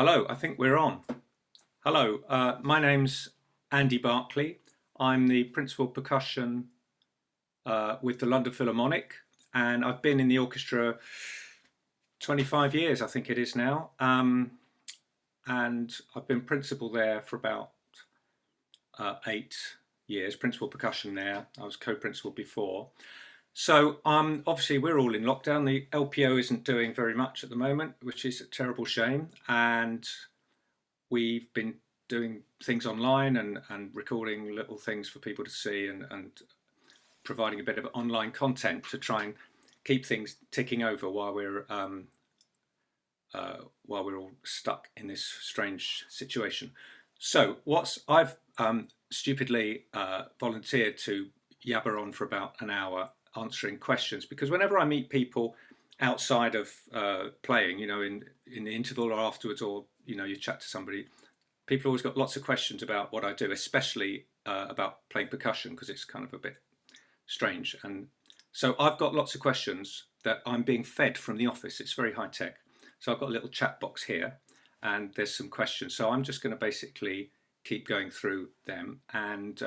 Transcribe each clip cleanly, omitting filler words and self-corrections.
Hello, I think we're on. Hello, my name's Andy Barclay. I'm the principal percussion with the London Philharmonic, and I've been in the orchestra 25 years, I think it is now. And I've been principal there for about 8 years, principal percussion there. I was co-principal before. So obviously we're all in lockdown. The LPO isn't doing very much at the moment, which is a terrible shame. And we've been doing things online and recording little things for people to see and providing a bit of online content to try and keep things ticking over while we're all stuck in this strange situation. So I've stupidly volunteered to yabber on for about an hour answering questions, because whenever I meet people outside of playing, in the interval or afterwards, or you chat to somebody, people always got lots of questions about what I do, especially about playing percussion, because it's kind of a bit strange. And so I've got lots of questions that I'm being fed from the office. It's very high tech. So I've got a little chat box here and there's some questions. So I'm just going to basically keep going through them and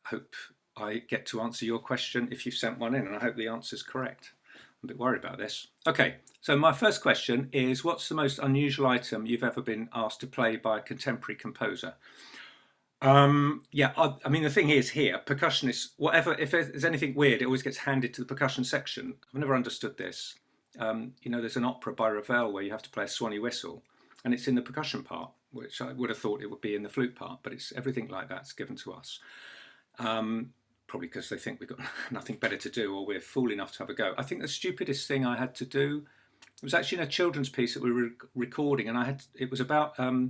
hope I get to answer your question if you've sent one in, and I hope the answer is correct. I'm a bit worried about this. Okay, so my first question is, what's the most unusual item you've ever been asked to play by a contemporary composer? Yeah, I mean, the thing is here, percussionists, whatever, if there's anything weird, it always gets handed to the percussion section. I've never understood this. There's an opera by Ravel where you have to play a swanny whistle, and it's in the percussion part, which I would have thought it would be in the flute part, but it's everything like that's given to us. Probably because they think we've got nothing better to do, or we're fool enough to have a go. I think the stupidest thing I had to do, it was actually in a children's piece that we were recording, and it was about a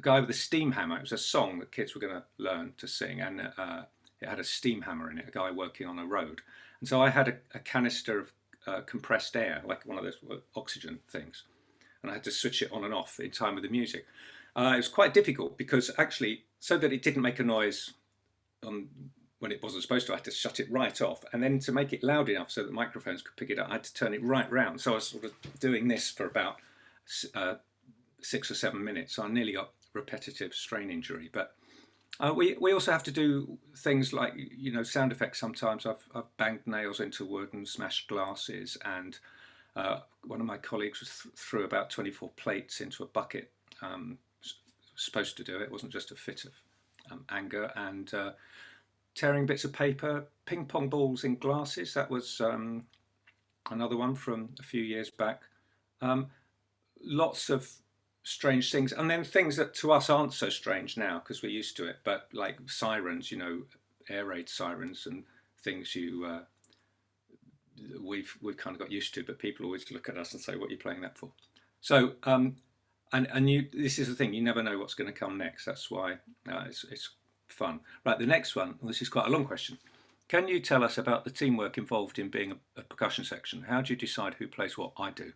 guy with a steam hammer. It was a song that kids were going to learn to sing, and it had a steam hammer in it, a guy working on a road. And so I had a canister of compressed air, like one of those oxygen things, and I had to switch it on and off in time with the music. It was quite difficult because actually, so that it didn't make a noise when it wasn't supposed to, I had to shut it right off, and then to make it loud enough so that microphones could pick it up, I had to turn it right round. So I was sort of doing this for about 6 or 7 minutes. So I nearly got repetitive strain injury. But we also have to do things like sound effects. Sometimes I've banged nails into wood and smashed glasses, and one of my colleagues threw about 24 plates into a bucket. Supposed to do it. It wasn't just a fit of anger. And tearing bits of paper, ping pong balls in glasses. That was another one from a few years back. Lots of strange things, and then things that to us aren't so strange now because we're used to it, but like sirens, air raid sirens and things we've kind of got used to, but people always look at us and say, what are you playing that for? So this is the thing, you never know what's going to come next. That's why it's fun. Right, the next one, this is quite a long question. Can you tell us about the teamwork involved in being a percussion section? How do you decide who plays what? I do.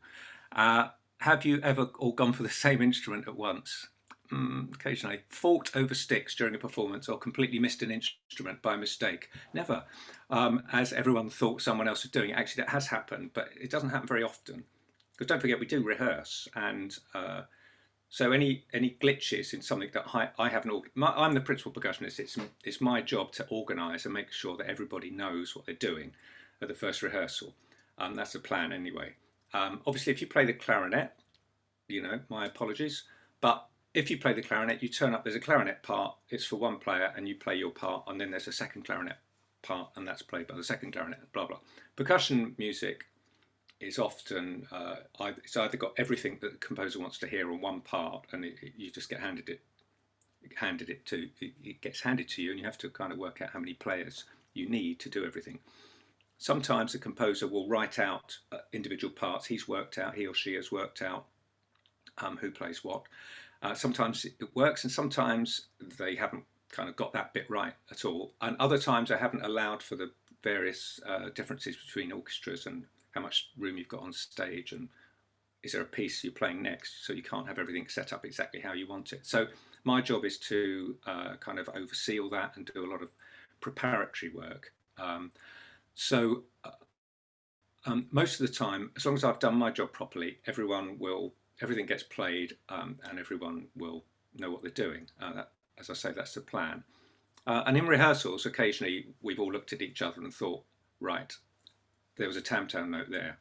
Have you ever all gone for the same instrument at once? Occasionally. Fought over sticks during a performance, or completely missed an instrument by mistake? Never. As everyone thought someone else was doing it. Actually, that has happened, but it doesn't happen very often. Because don't forget, we do rehearse, and so any glitches in something that I haven't. I'm the principal percussionist. It's my job to organise and make sure that everybody knows what they're doing at the first rehearsal. That's the plan anyway. Obviously, if you play the clarinet, my apologies. But if you play the clarinet, you turn up, there's a clarinet part, it's for one player, and you play your part, and then there's a second clarinet part, and that's played by the second clarinet, blah, blah. Percussion music is often, it's either got everything that the composer wants to hear on one part, and you just get it gets handed to you, and you have to kind of work out how many players you need to do everything. Sometimes the composer will write out individual parts. He or she has worked out who plays what. Sometimes it works, and sometimes they haven't kind of got that bit right at all. And other times I haven't allowed for the various differences between orchestras and how much room you've got on stage, and is there a piece you're playing next, so you can't have everything set up exactly how you want it. So my job is to kind of oversee all that and do a lot of preparatory work. So most of the time, as long as I've done my job properly, everyone will everything gets played and everyone will know what they're doing. As I say, that's the plan. And in rehearsals, occasionally we've all looked at each other and thought, right, there was a tam-tam note there,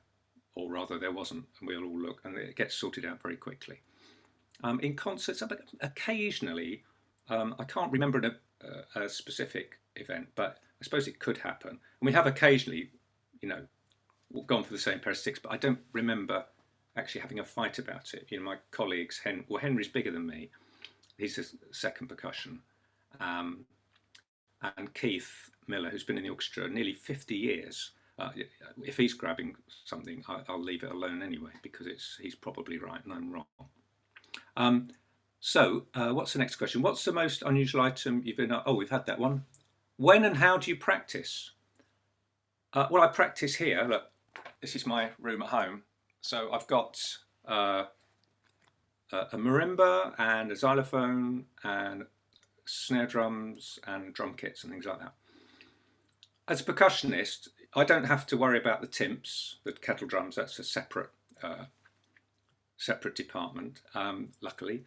or rather there wasn't, and we'll all look, and it gets sorted out very quickly. In concerts, occasionally, I can't remember a specific event, but I suppose it could happen. And we have occasionally, gone for the same pair of sticks, but I don't remember actually having a fight about it. My colleagues, Henry's bigger than me. He's a second percussion. And Keith Miller, who's been in the orchestra nearly 50 years, if he's grabbing something, I'll leave it alone anyway, because he's probably right and I'm wrong. So what's the next question? What's the most unusual item you've been... Oh, we've had that one. When and how do you practice? Well, I practice here. Look, this is my room at home. So I've got a marimba and a xylophone and snare drums and drum kits and things like that. As a percussionist, I don't have to worry about the timps, the kettle drums. That's a separate department, luckily.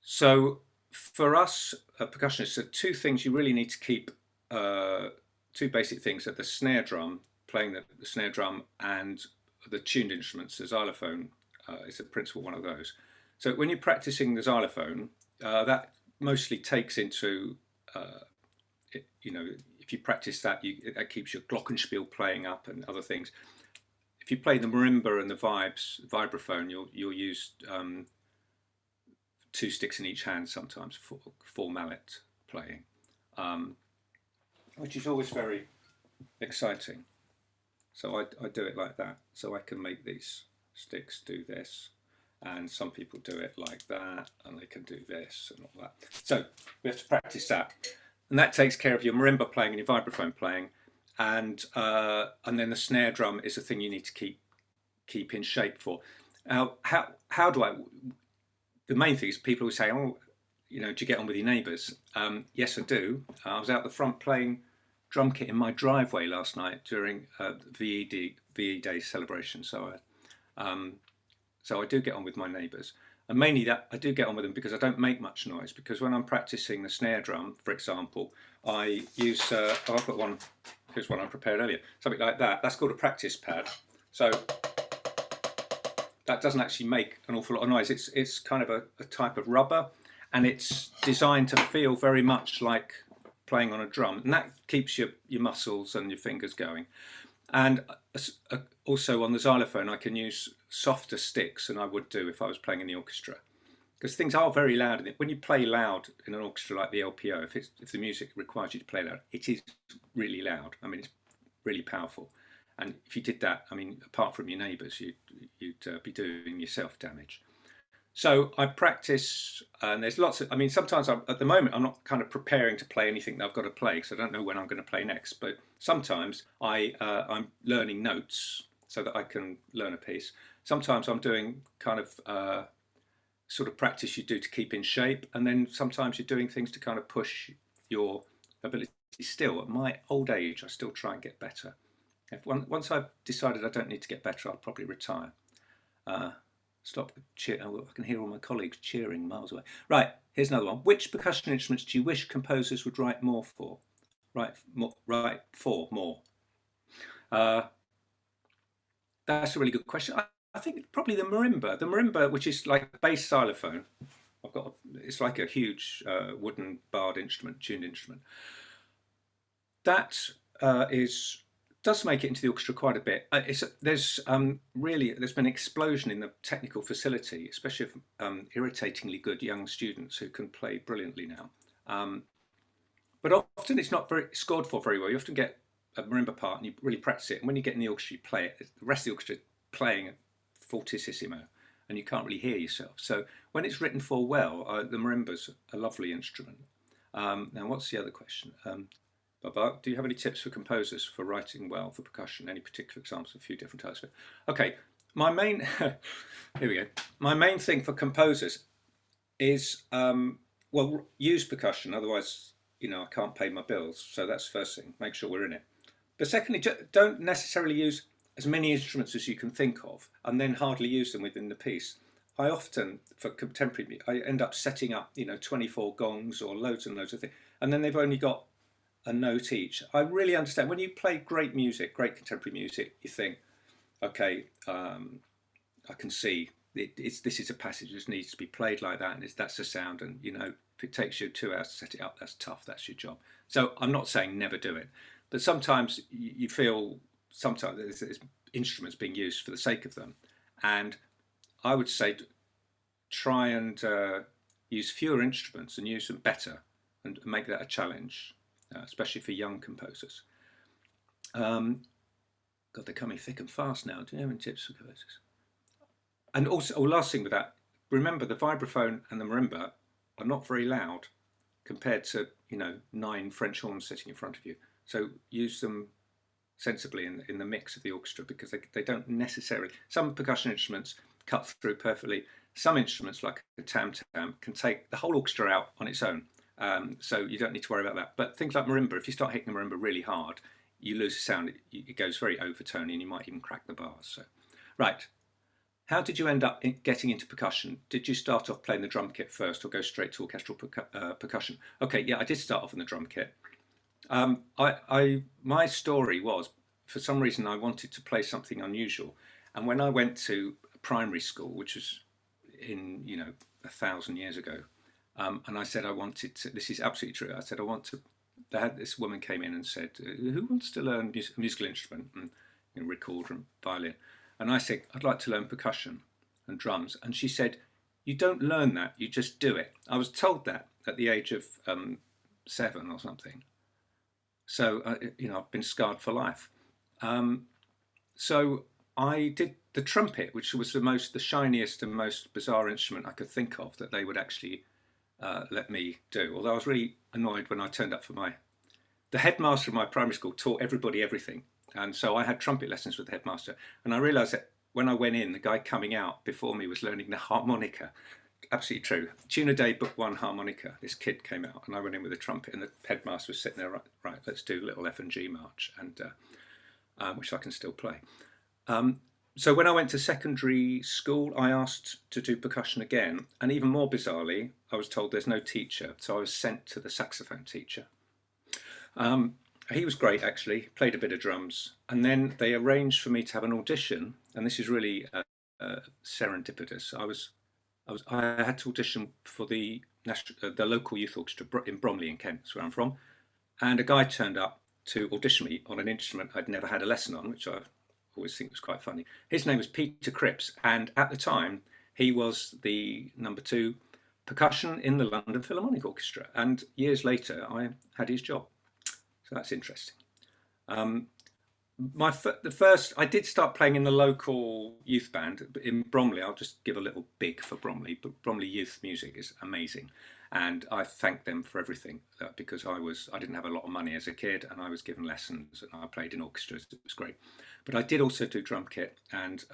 So for us percussionists, there are two things you really need to keep, two basic things: are the snare drum, playing the snare drum, and the tuned instruments. The xylophone is the principal one of those. So when you're practicing the xylophone, that mostly takes into, if you practice that, that keeps your glockenspiel playing up and other things. If you play the marimba and the vibraphone, you'll use 2 sticks in each hand, sometimes full mallet playing, which is always very exciting. So I do it like that. So I can make these sticks do this, and some people do it like that, and they can do this and all that. So we have to practice that, and that takes care of your marimba playing and your vibraphone playing, and then the snare drum is the thing you need to keep in shape for. Now, how do I? The main thing is people who say, "Oh, do you get on with your neighbours?" Yes, I do. I was out the front playing drum kit in my driveway last night during VE Day celebration. So I do get on with my neighbours, and mainly that I do get on with them because I don't make much noise. Because when I'm practicing the snare drum, for example, I use I've got one. Here's one I prepared earlier. Something like that. That's called a practice pad. So that doesn't actually make an awful lot of noise. It's kind of a type of rubber, and it's designed to feel very much like playing on a drum, and that keeps your muscles and your fingers going. And also on the xylophone, I can use softer sticks than I would do if I was playing in the orchestra, because things are very loud. When you play loud in an orchestra like the LPO, if the music requires you to play loud, it is really loud. I mean, it's really powerful. And if you did that, I mean, apart from your neighbours, you'd be doing yourself damage. So I practice, and there's lots of, I mean, sometimes at the moment, I'm not kind of preparing to play anything that I've got to play, because I don't know when I'm going to play next. But sometimes I'm learning notes so that I can learn a piece. Sometimes I'm doing kind of sort of practice you do to keep in shape. And then sometimes you're doing things to kind of push your ability. Still, at my old age, I still try and get better. Once I've decided I don't need to get better, I'll probably retire. Stop cheering. I can hear all my colleagues cheering miles away. Right, here's another one. Which percussion instruments do you wish composers would write more for? Write for more. That's a really good question. I think probably the marimba. The marimba, which is like bass xylophone. It's like a huge wooden barred instrument, tuned instrument. That does make it into the orchestra quite a bit. There's been an explosion in the technical facility, especially of irritatingly good young students who can play brilliantly now. But often it's not scored for very well. You often get a marimba part and you really practice it, and when you get in the orchestra, you play it. The rest of the orchestra playing fortissimo, and you can't really hear yourself. So when it's written for well, the marimba's a lovely instrument. Now, what's the other question? Baba, do you have any tips for composers for writing well for percussion? Any particular examples? A few different types of it. Okay, my main here we go. My main thing for composers is well, use percussion. Otherwise, I can't pay my bills. So that's the first thing. Make sure we're in it. But secondly, don't necessarily use as many instruments as you can think of, and then hardly use them within the piece. I often, for contemporary, I end up setting up, 24 gongs or loads and loads of things, and then they've only got a note each. I really understand when you play great music, great contemporary music, you think, okay, I can see this is a passage that needs to be played like that, and that's the sound. And if it takes you 2 hours to set it up, that's tough. That's your job. So I'm not saying never do it, but sometimes you feel sometimes there's instruments being used for the sake of them, and I would say try and use fewer instruments and use them better, and make that a challenge, especially for young composers. God, they're coming thick and fast now. Do you have any tips for composers? And also, last thing with that, remember the vibraphone and the marimba are not very loud compared to 9 French horns sitting in front of you. So use them sensibly in the mix of the orchestra, because they don't necessarily. Some percussion instruments cut through perfectly. Some instruments, like a tam-tam, can take the whole orchestra out on its own. So you don't need to worry about that. But things like marimba, if you start hitting the marimba really hard, you lose the sound. It goes very overtony, and you might even crack the bars. So, right. How did you end up getting into percussion? Did you start off playing the drum kit first, or go straight to orchestral percussion? Okay, yeah, I did start off on the drum kit. My story was, for some reason, I wanted to play something unusual, and when I went to primary school, which was in 1,000 years ago, and I said I wanted to. This is absolutely true. I said I want to. This woman came in and said, "Who wants to learn a musical instrument, and recorder and violin?" And I said, "I'd like to learn percussion and drums." And she said, "You don't learn that, you just do it." I was told that at the age of 7 or something. So, I've been scarred for life. So I did the trumpet, which was the shiniest and most bizarre instrument I could think of that they would actually let me do. Although I was really annoyed when I turned up for the headmaster of my primary school taught everybody everything. And so I had trumpet lessons with the headmaster. And I realised that when I went in, the guy coming out before me was learning the harmonica. Absolutely true. Tune a day, book 1 harmonica. This kid came out, and I went in with a trumpet, and the headmaster was sitting there, right, let's do Little F and G March, and which I can still play. So when I went to secondary school, I asked to do percussion again. And even more bizarrely, I was told there's no teacher. So I was sent to the saxophone teacher. He was great, actually, played a bit of drums. And then they arranged for me to have an audition. And this is really serendipitous. I had to audition for the local youth orchestra in Bromley in Kent, that's where I'm from. And a guy turned up to audition me on an instrument I'd never had a lesson on, which I always think was quite funny. His name was Peter Cripps, and at the time he was the number 2 percussion in the London Philharmonic Orchestra. And years later, I had his job. So that's interesting. I did start playing in the local youth band in Bromley. I'll just give a little big for Bromley, but Bromley youth music is amazing, and I thank them for everything, because I didn't have a lot of money as a kid, and I was given lessons, and I played in orchestras. It was great. But I did also do drum kit, and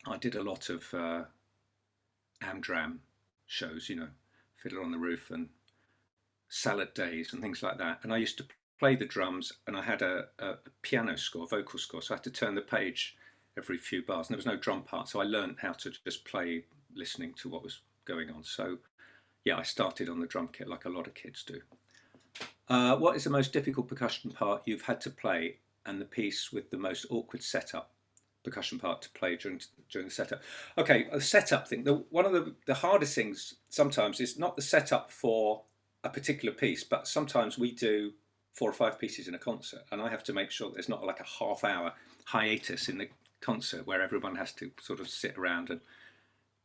I did a lot of Amdram shows, Fiddler on the Roof and Salad Days and things like that. And I used to play the drums, and I had a piano score, vocal score, so I had to turn the page every few bars, and there was no drum part, so I learned how to just play listening to what was going on. So yeah, I started on the drum kit like a lot of kids do. What is the most difficult percussion part you've had to play, and the piece with the most awkward setup percussion part to play during the setup? Okay, the setup thing, one of the hardest things sometimes is not the setup for a particular piece, but sometimes we do 4 or 5 pieces in a concert, and I have to make sure there's not like a half-hour hiatus in the concert where everyone has to sort of sit around and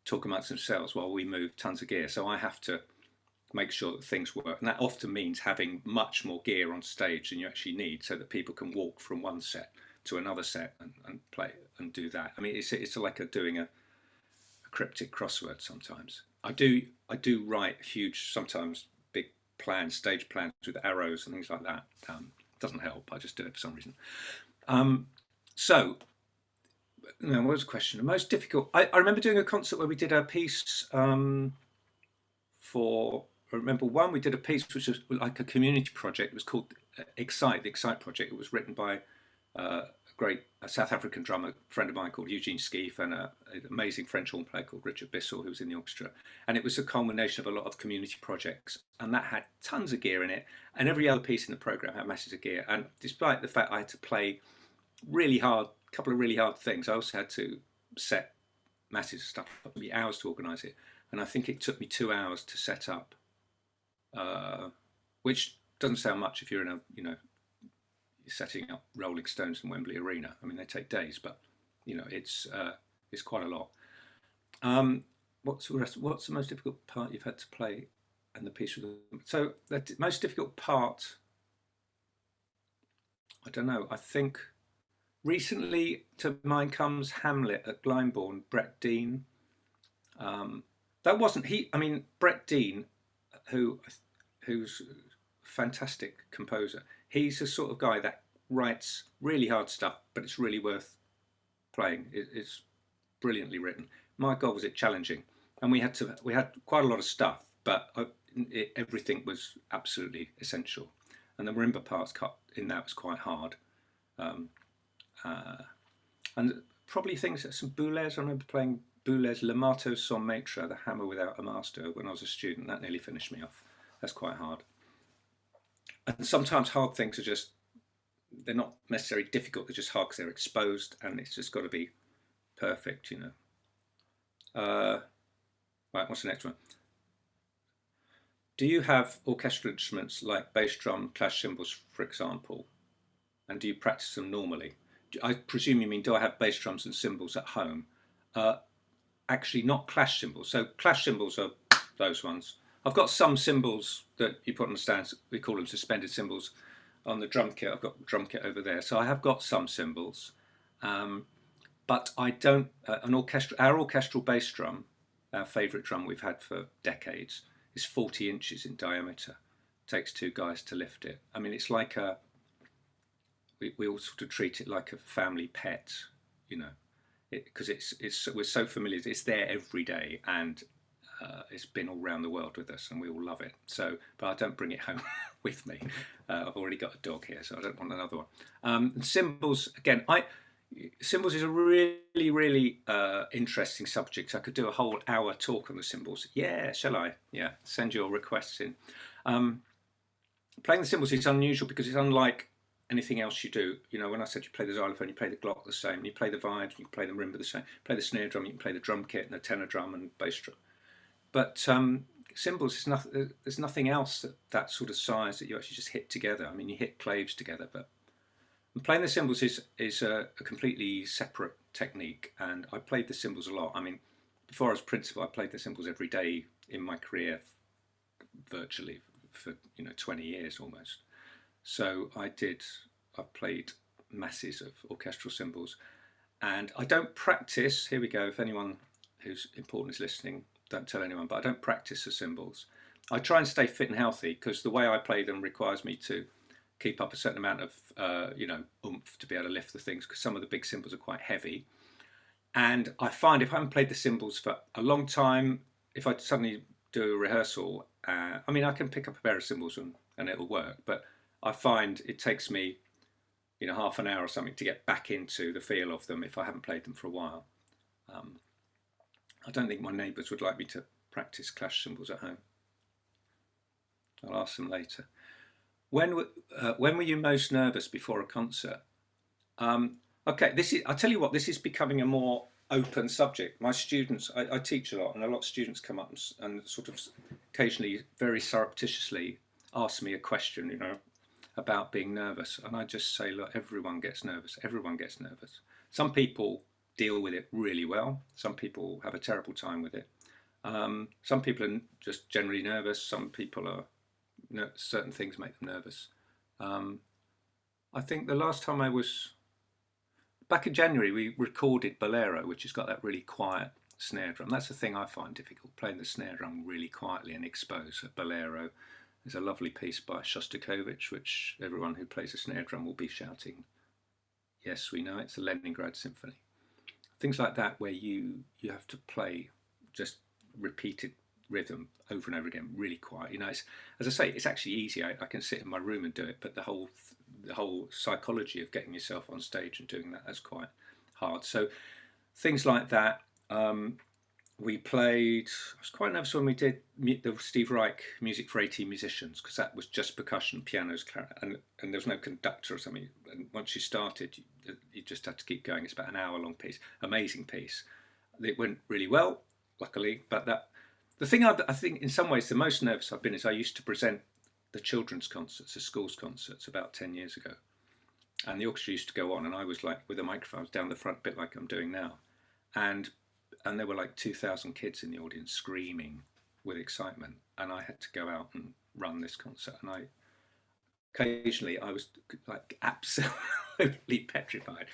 talk amongst themselves while we move tons of gear. So I have to make sure that things work, and that often means having much more gear on stage than you actually need, so that people can walk from one set to another set and play and do that. I mean, it's like doing a cryptic crossword sometimes. I do write huge, sometimes big plans, stage plans with arrows and things like that. Doesn't help. I just do it for some reason. So, what was the question? The most difficult. I remember doing a concert where we did a piece for. I remember one. We did a piece which was like a community project. It was called Excite, the Excite project. It was written by a great South African drummer friend of mine called Eugene Skeef, and an amazing French horn player called Richard Bissell, who was in the orchestra. And it was a culmination of a lot of community projects, and that had tons of gear in it. And every other piece in the program had masses of gear. And despite the fact I had to play really hard, a couple of really hard things, I also had to set masses of stuff. It took me hours to organise it, and I think it took me 2 hours to set up, which doesn't sound much if you're in a, you know, setting up Rolling Stones in Wembley Arena. I mean, they take days, but you know, it's quite a lot. What's the most difficult part you've had to play and the piece with them? So the most difficult part, I don't know. I think recently to mind comes Hamlet at Glyndebourne, Brett Dean. That wasn't he. I mean, Brett Dean, who's a fantastic composer. He's the sort of guy that writes really hard stuff, but it's really worth playing. It's brilliantly written. My God, was it challenging! And we had quite a lot of stuff, but everything was absolutely essential. And the marimba parts cut in that was quite hard. And probably things, some boulez. I remember playing boulez, Le Marteau sans maître, the hammer without a master, when I was a student. That nearly finished me off. That's quite hard. And sometimes hard things are just, they're not necessarily difficult, they're just hard because they're exposed, and it's just got to be perfect, you know. Right, what's the next one? Do you have orchestral instruments like bass drum, clash cymbals, for example? And do you practice them normally? I presume you mean, do I have bass drums and cymbals at home? Actually, not clash cymbals. So clash cymbals are those ones. I've got some cymbals that you put on the stands, we call them suspended cymbals, on the drum kit. I've got the drum kit over there. So I have got some cymbals, but I don't, our orchestral bass drum, our favourite drum we've had for decades, is 40 inches in diameter. It takes 2 guys to lift it. I mean, it's like we all sort of treat it like a family pet, you know, because we're so familiar, it's there every day, and it's been all around the world with us, and we all love it. So, but I don't bring it home with me. I've already got a dog here, so I don't want another one. And cymbals, again, cymbals is a really, really interesting subject. I could do a whole hour talk on the cymbals. Yeah, shall I? Yeah, send your requests in. Playing the cymbals is unusual because it's unlike anything else you do. You know, when I said you play the xylophone, you play the glock the same, you play the vibes, you can play the marimba the same, play the snare drum, you can play the drum kit and the tenor drum and bass drum. But cymbals, there's nothing else that sort of size that you actually just hit together. I mean, you hit claves together, but playing the cymbals is a completely separate technique, and I played the cymbals a lot. I mean, before I was principal, I played the cymbals every day in my career, virtually for 20 years almost. So I've played masses of orchestral cymbals, and I don't practice. Here we go. If anyone who's important is listening, don't tell anyone, but I don't practice the cymbals. I try and stay fit and healthy because the way I play them requires me to keep up a certain amount of oomph to be able to lift the things, because some of the big cymbals are quite heavy. And I find if I haven't played the cymbals for a long time, if I suddenly do a rehearsal, I mean, I can pick up a pair of cymbals and it'll work, but I find it takes me half an hour or something to get back into the feel of them if I haven't played them for a while. I don't think my neighbours would like me to practice clash cymbals at home. I'll ask them later. When were you most nervous before a concert? Okay, I'll tell you what, this is becoming a more open subject. My students, I teach a lot, and a lot of students come up and sort of occasionally, very surreptitiously, ask me a question, about being nervous. And I just say, look, everyone gets nervous. Everyone gets nervous. Some people deal with it really well. Some people have a terrible time with it. Some people are just generally nervous. Some people are, certain things make them nervous. I think the last time I was, back in January, we recorded Bolero, which has got that really quiet snare drum. That's the thing I find difficult, playing the snare drum really quietly and exposed. At Bolero, there's a lovely piece by Shostakovich, which everyone who plays a snare drum will be shouting, yes, we know, it's the Leningrad Symphony. Things like that, where you have to play just repeated rhythm over and over again, really quiet. You know, it's, as I say, it's actually easy. I can sit in my room and do it, but the whole psychology of getting yourself on stage and doing that's quite hard. So things like that. We played. I was quite nervous when we did the Steve Reich Music for 18 Musicians, because that was just percussion, pianos, clarinet, and there was no conductor or something. And once you started, you just had to keep going. It's about an hour-long piece, amazing piece. It went really well, luckily. But the thing I think in some ways the most nervous I've been is I used to present the children's concerts, the schools concerts, about 10 years ago, and the orchestra used to go on, and I was like with the microphones down the front, a bit like I'm doing now, and there were like 2,000 kids in the audience screaming with excitement, and I had to go out and run this concert, and occasionally I was like absolutely petrified.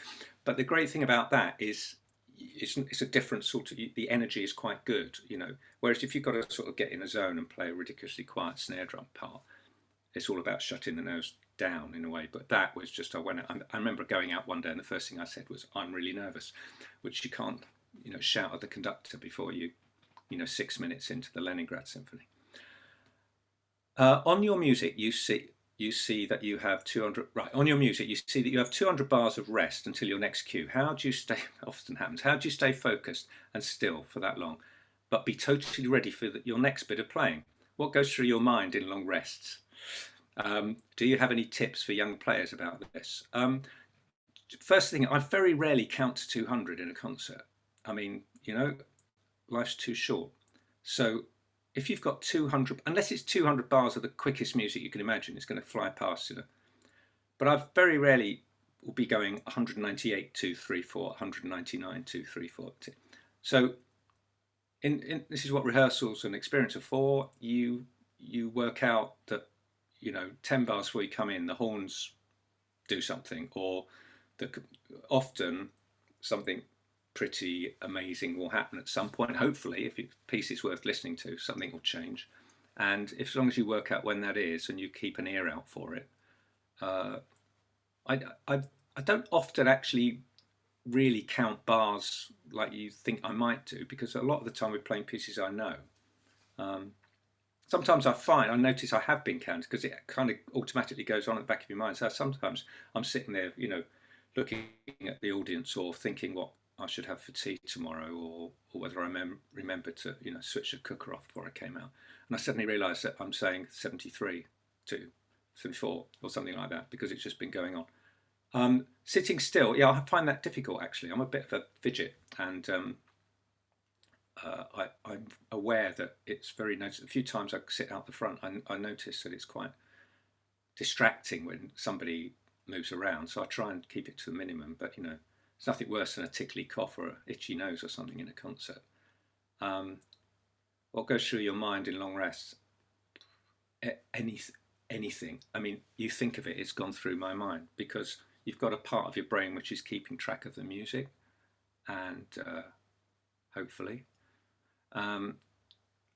But the great thing about that is it's a different sort of, the energy is quite good, you know, whereas if you've got to sort of get in a zone and play a ridiculously quiet snare drum part, it's all about shutting the nose down in a way. But that was just, I remember going out one day and the first thing I said was, I'm really nervous, which you can't, you know, shout at the conductor before you know, 6 minutes into the Leningrad Symphony. On your music, you see that you have 200, right, on your music, you see that you have 200 bars of rest until your next cue. How do you stay, often happens, how do you stay focused and still for that long, but be totally ready for your next bit of playing? What goes through your mind in long rests? Do you have any tips for young players about this? First thing, I very rarely count to 200 in a concert. I mean, you know, life's too short. So if you've got 200, unless it's 200 bars of the quickest music you can imagine, it's going to fly past, you know. But I very rarely will be going 198, 2, 3, 4, 199, 2, 3, 4. So this is what rehearsals and experience are for. You work out that, you know, 10 bars before you come in, the horns do something, or often something pretty amazing will happen at some point. Hopefully, if your piece is worth listening to, something will change. And as long as you work out when that is and you keep an ear out for it, I don't often actually really count bars like you think I might do, because a lot of the time we're playing pieces I know. Sometimes I notice I have been counted because it kind of automatically goes on at the back of your mind. So sometimes I'm sitting there, you know, looking at the audience or thinking what I should have for tea tomorrow, or whether I remember to, you know, switch the cooker off before I came out. And I suddenly realise that I'm saying 73 to 74 or something like that, because it's just been going on. Sitting still, yeah, I find that difficult actually. I'm a bit of a fidget, and I'm aware that it's very noticeable. A few times I sit out the front, I notice that it's quite distracting when somebody moves around, so I try and keep it to a minimum. But you know, it's nothing worse than a tickly cough or an itchy nose or something in a concert. What goes through your mind in long rests? Anything. I mean, you think of it, it's gone through my mind, because you've got a part of your brain which is keeping track of the music, and hopefully, and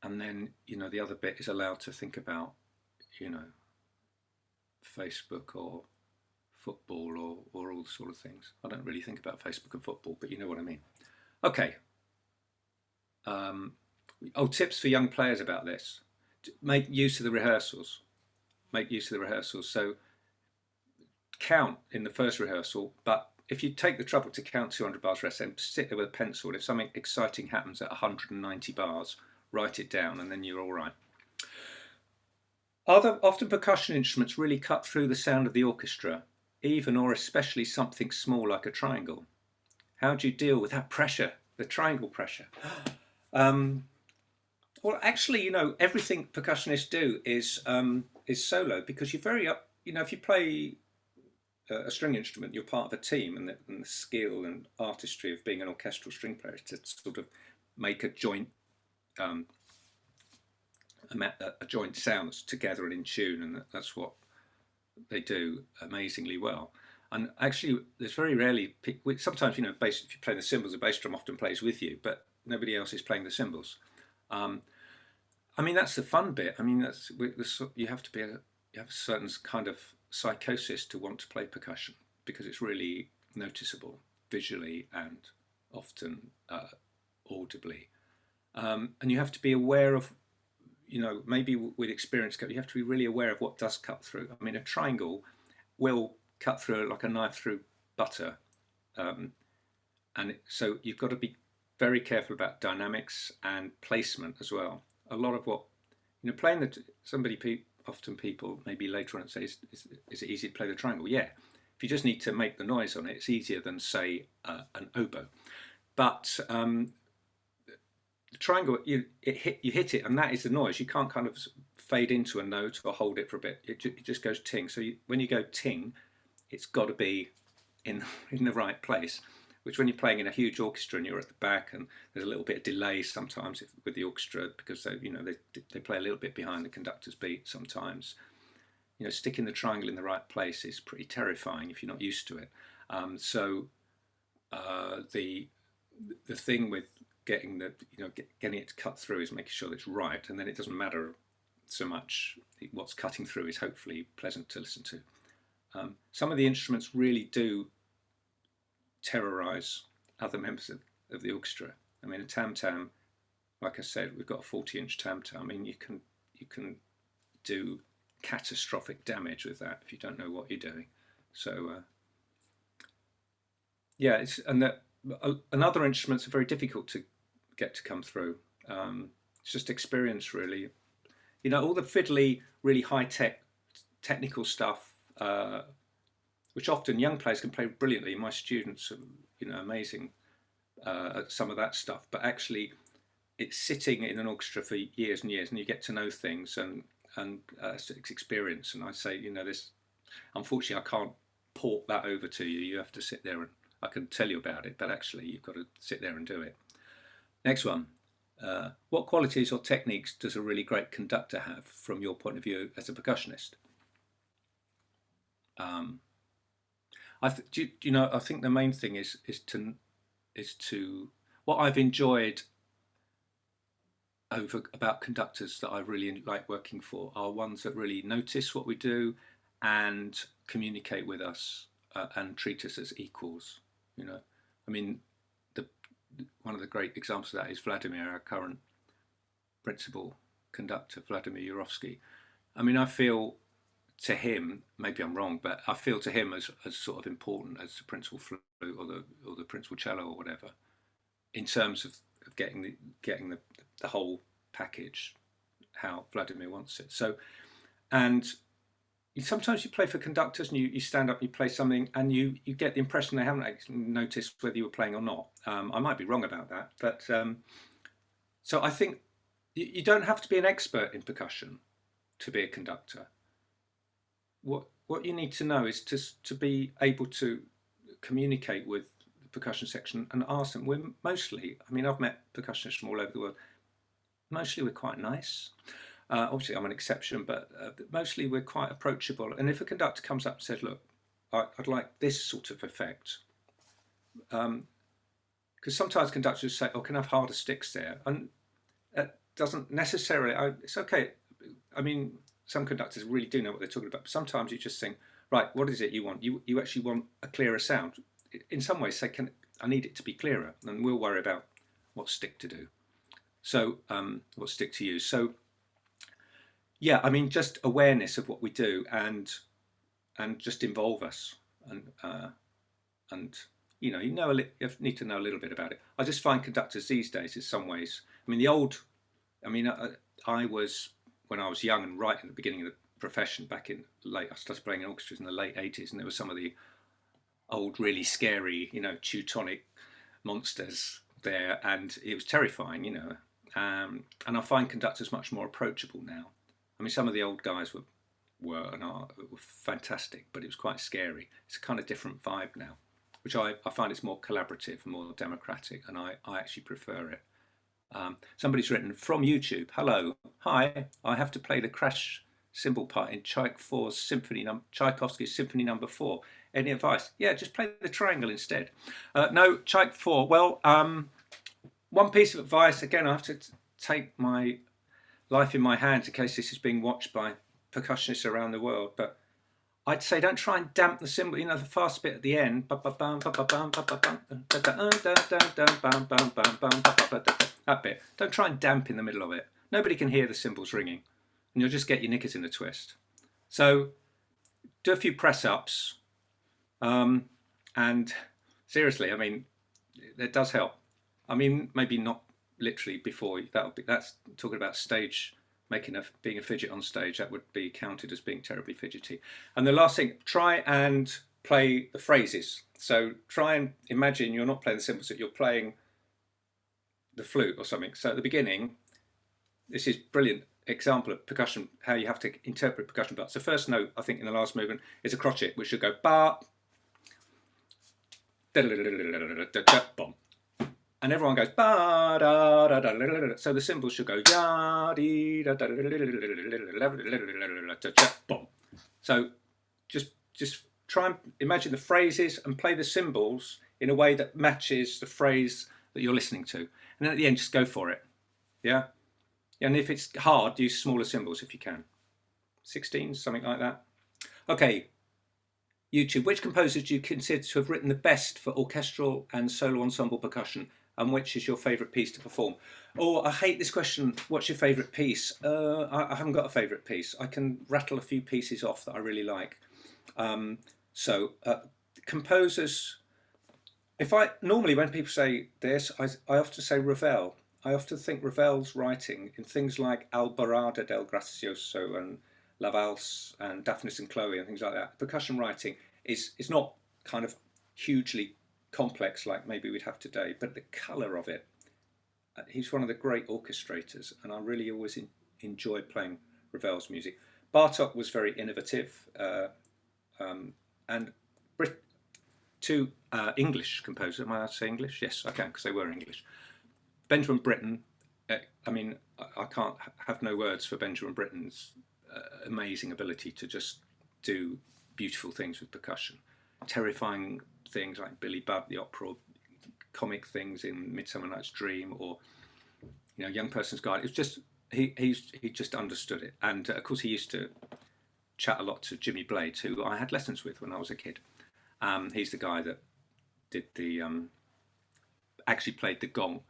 then, you know, the other bit is allowed to think about, you know, Facebook or football or all sort of things. I don't really think about Facebook and football, but you know what I mean. Okay. Tips for young players about this. Make use of the rehearsals. Make use of the rehearsals. So count in the first rehearsal, but if you take the trouble to count 200 bars rest, and sit there with a pencil, if something exciting happens at 190 bars, write it down, and then you're all right. Often percussion instruments really cut through the sound of the orchestra, even or especially something small like a triangle. How do you deal with that pressure, the triangle pressure? Well, actually, you know, everything percussionists do is solo, because you're very up. You know, if you play a string instrument, you're part of a team, and the skill and artistry of being an orchestral string player is to sort of make a joint joint sounds together and in tune, and that's what they do amazingly well. And actually, there's very rarely, sometimes, you know, if you play the cymbals, the bass drum often plays with you, but nobody else is playing the cymbals. I mean, that's the fun bit. I mean, you have a certain kind of psychosis to want to play percussion, because it's really noticeable visually and often audibly. And you have to be aware of you know, maybe with experience, you have to be really aware of what does cut through. I mean, a triangle will cut through like a knife through butter. So you've got to be very careful about dynamics and placement as well. A lot of what, you know, playing often people maybe later on say, is it easy to play the triangle? Yeah. If you just need to make the noise on it, it's easier than, say, an oboe. But the triangle, you hit it, and that is the noise. You can't kind of fade into a note or hold it for a bit. It just goes ting. So when you go ting, it's got to be in the right place. Which, when you're playing in a huge orchestra and you're at the back, and there's a little bit of delay sometimes with the orchestra, because they play a little bit behind the conductor's beat sometimes. You know, sticking the triangle in the right place is pretty terrifying if you're not used to it. The thing with getting it to cut through is making sure that it's right, and then it doesn't matter so much. What's cutting through is hopefully pleasant to listen to. Some of the instruments really do terrorize other members of the orchestra. I mean, a tam-tam, like I said, we've got a 40-inch tam-tam. I mean, you can do catastrophic damage with that if you don't know what you're doing. So yeah, and other instruments are very difficult to get to come through. It's just experience, really. You know, all the fiddly, really high-tech technical stuff, which often young players can play brilliantly. My students are, you know, amazing at some of that stuff. But actually, it's sitting in an orchestra for years and years, and you get to know things and experience. And I say, you know, unfortunately, I can't port that over to you. You have to sit there, and I can tell you about it, but actually, you've got to sit there and do it. Next one. What qualities or techniques does a really great conductor have from your point of view as a percussionist? I think the main thing is to what I've enjoyed about conductors that I really like working for are ones that really notice what we do and communicate with us and treat us as equals. You know, I mean, one of the great examples of that is Vladimir, our current principal conductor, Vladimir Yurovsky. I mean, I feel to him, maybe I'm wrong, but I feel to him as sort of important as the principal flute or the principal cello or whatever, in terms of getting the whole package, how Vladimir wants it. So, and sometimes you play for conductors and you stand up and you play something and you get the impression they haven't actually noticed whether you were playing or not. I might be wrong about that, but so I think you don't have to be an expert in percussion to be a conductor. What you need to know is to be able to communicate with the percussion section and ask them. We're mostly, I mean, I've met percussionists from all over the world. Mostly we're quite nice. Obviously I'm an exception, but mostly we're quite approachable. And if a conductor comes up and says, look, I'd like this sort of effect, because sometimes conductors say, oh, can I have harder sticks there? And it doesn't necessarily, it's okay. I mean, some conductors really do know what they're talking about, but sometimes you just think, right, what is it you want? You actually want a clearer sound. In some ways, say, I need it to be clearer, and we'll worry about what stick to do. So, what stick to use. So, yeah, I mean, just awareness of what we do and just involve us, and you need to know a little bit about it. I just find conductors these days, in some ways, I mean, I was, when I was young and right in the beginning of the profession, I started playing in orchestras in the late 80s, and there were some of the old, really scary, Teutonic monsters there, and it was terrifying, and I find conductors much more approachable now. I mean, some of the old guys were fantastic, but it was quite scary. It's a kind of different vibe now, which I find it's more collaborative and more democratic, and I actually prefer it. Somebody's written from YouTube, hello, hi, I have to play the crash cymbal part in Tchaikovsky's Symphony Number 4. Any advice? Yeah, just play the triangle instead. No, Tchaikovsky 4. Well, one piece of advice, again, I have to take my life in my hands in case this is being watched by percussionists around the world, but I'd say don't try and damp the cymbal, the fast bit at the end. That bit. Don't try and damp in the middle of it. nobody can hear the cymbals ringing, and you'll just get your knickers in a twist. So do a few press-ups, and seriously, I mean, it does help. I mean, maybe not literally before, that's talking about stage, being a fidget on stage, that would be counted as being terribly fidgety. And the last thing, try and play the phrases. So try and imagine you're not playing the cymbals, that you're playing the flute or something. So at the beginning, this is brilliant example of percussion, how you have to interpret percussion parts. The first note, I think, in the last movement is a crotchet, which should go ba, bom, and everyone goes ba da da da. So the cymbals should go ya dee da da bom. So just try and imagine the phrases and play the cymbals in a way that matches the phrase that you're listening to, and then at the end just go for it. Yeah. And if it's hard, use smaller cymbals if you can. 16s, something like that. Okay, YouTube. Which composers do you consider to have written the best for orchestral and solo ensemble percussion, and which is your favourite piece to perform? Oh, I hate this question. What's your favourite piece? I haven't got a favourite piece. I can rattle a few pieces off that I really like. Composers. Normally when people say this, I often say Ravel. I often think Ravel's writing in things like Alborada del Gracioso and La Valse and Daphnis and Chloe and things like that. Percussion writing is not kind of hugely complex like maybe we'd have today, but the colour of it. He's one of the great orchestrators, and I really always enjoy playing Ravel's music. Bartok was very innovative, and two English composers. Am I allowed to say English? Yes, I can, because they were English. Benjamin Britten, I mean, I can't have no words for Benjamin Britten's amazing ability to just do beautiful things with percussion. Terrifying things like Billy Budd, the opera, or comic things in Midsummer Night's Dream, or Young Person's Guide. It's just, he just understood it. And of course he used to chat a lot to Jimmy Blades, who I had lessons with when I was a kid. He's the guy that did the, actually played the gong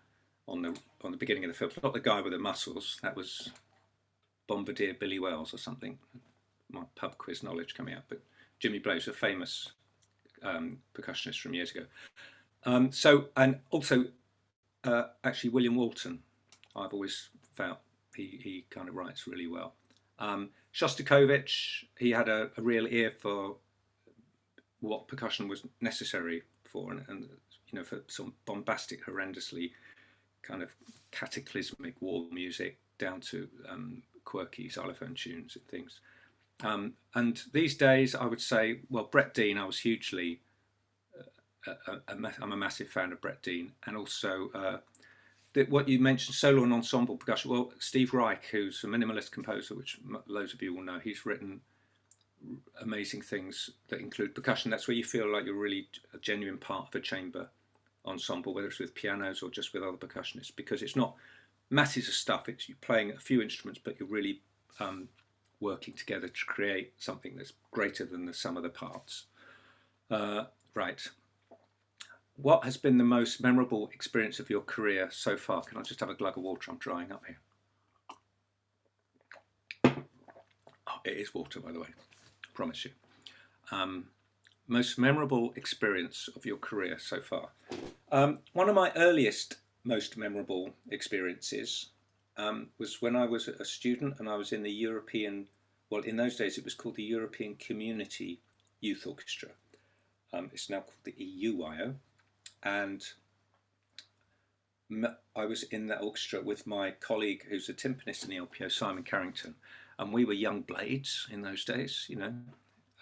on the beginning of the film. Not the guy with the muscles, that was Bombardier Billy Wells or something. My pub quiz knowledge coming out. But Jimmy Blades, a famous percussionist from years ago. And also actually William Walton, I've always felt he kind of writes really well. Shostakovich, he had a real ear for what percussion was necessary for, and for some bombastic, horrendously kind of cataclysmic war music down to quirky xylophone tunes and things. And these days, I would say, well, Brett Dean, I was hugely, I'm a massive fan of Brett Dean, and also what you mentioned, solo and ensemble percussion. Well, Steve Reich, who's a minimalist composer, which loads of you will know, he's written amazing things that include percussion. That's where you feel like you're really a genuine part of a chamber ensemble, whether it's with pianos or just with other percussionists, because it's not masses of stuff, it's you playing a few instruments, but you're really working together to create something that's greater than the sum of the parts. Right. What has been the most memorable experience of your career so far? Can I just have a glug of water? I'm drying up here. Oh, it is water, by the way. I promise you. Most memorable experience of your career so far. One of my earliest, most memorable experiences was when I was a student and I was in the European, well, in those days it was called the European Community Youth Orchestra. It's now called the EUYO. And I was in that orchestra with my colleague who's a timpanist in the LPO, Simon Carrington. And we were young blades in those days,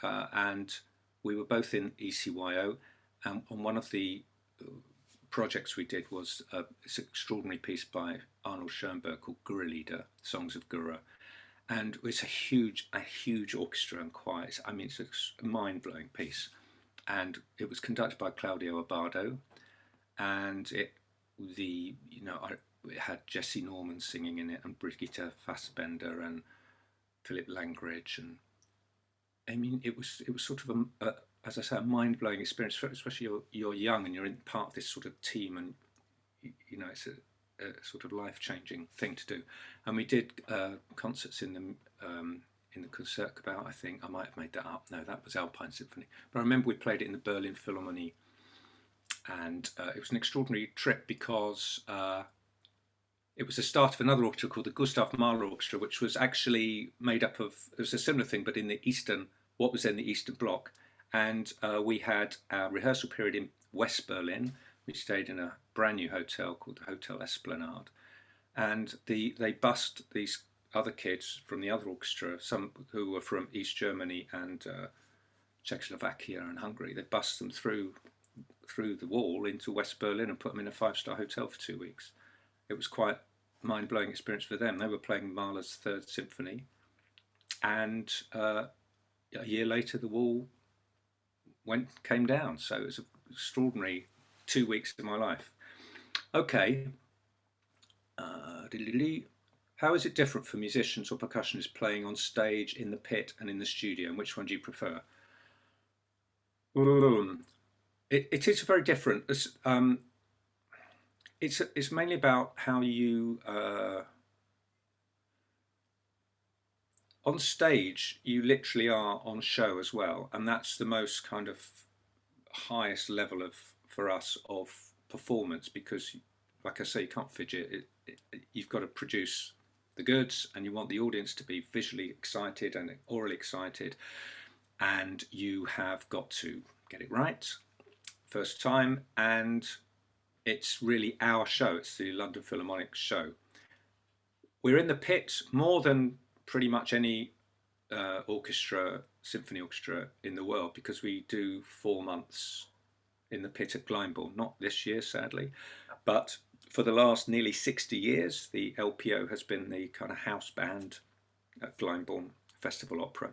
and we were both in ECYO. And one of the projects we did was this extraordinary piece by Arnold Schoenberg called Guru Leader, Songs of Guru. And it's a huge orchestra and choir. I mean, it's a mind-blowing piece. And it was conducted by Claudio Abbado, and it had Jesse Norman singing in it, and Brigitte Fassbender and Philip Langridge, and I mean, it was sort of as I say, a mind-blowing experience, especially you're young and you're in part of this sort of team, and it's a sort of life-changing thing to do. And we did concerts in the Concertgebouw, I think. I might have made that up. No, that was Alpine Symphony. But I remember we played it in the Berlin Philharmonie, and it was an extraordinary trip because it was the start of another orchestra called the Gustav Mahler Orchestra, which was actually made up of, it was a similar thing, but in the Eastern, what was then the Eastern Bloc. And we had our rehearsal period in West Berlin. We stayed in a brand new hotel called the Hotel Esplanade. And they bussed these other kids from the other orchestra, some who were from East Germany and Czechoslovakia and Hungary. They bussed them through the wall into West Berlin and put them in a 5-star hotel for 2 weeks. It was quite a mind-blowing experience for them. They were playing Mahler's Third Symphony, and a year later the wall came down. So it was an extraordinary 2 weeks of my life. Okay. How is it different for musicians or percussionists playing on stage, in the pit and in the studio, and which one do you prefer? It is very different. It's mainly about how you on stage you literally are on show as well, and that's the most kind of highest level of, for us, of performance, because like I say, you can't fidget. You've got to produce the goods, and you want the audience to be visually excited and orally excited, and you have got to get it right first time. And it's really our show. It's the London Philharmonic show. We're in the pit more than pretty much any orchestra, symphony orchestra in the world, because we do 4 months in the pit at Glyndebourne. Not this year, sadly, but for the last nearly 60 years, the LPO has been the kind of house band at Glyndebourne Festival Opera.